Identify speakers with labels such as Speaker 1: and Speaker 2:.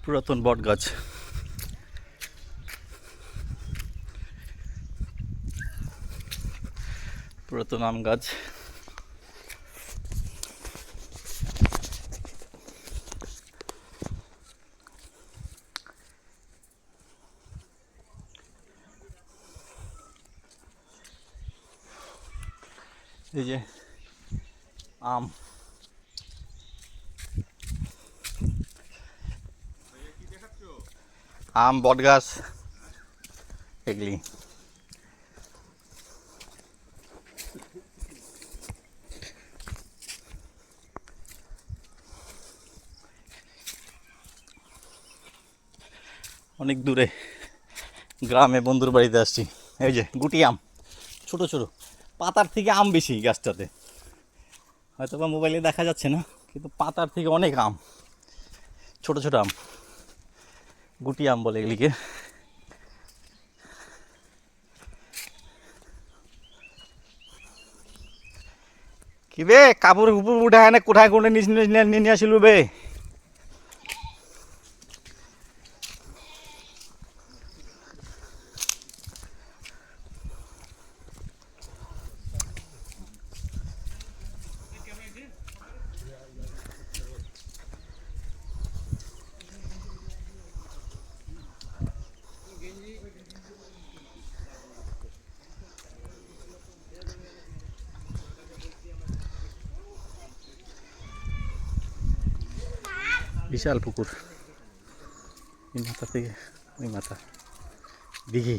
Speaker 1: পুরাতন বট গাছ। পুরাতন আম গাছ। এই যে আম, আম, বট গাছ এগুলি। অনেক দূরে গ্রামে বন্ধুর বাড়িতে আসছি। এই যে গুটি আম, ছোট ছোট, পাতার থেকে আম বেশি গাছটাতে, হয়তো বা মোবাইলে দেখা যাচ্ছে না, কিন্তু পাতার থেকে অনেক আম, ছোট ছোট আম, গুটি আম বলে এগুলিকে। কি বে, কাপড় কুপুর উঠায় না কোঠায় কোনে নিয়ে আসিল বে? বিশাল পুকুর, এই মাথা থেকে ওই মাথা, দিঘি।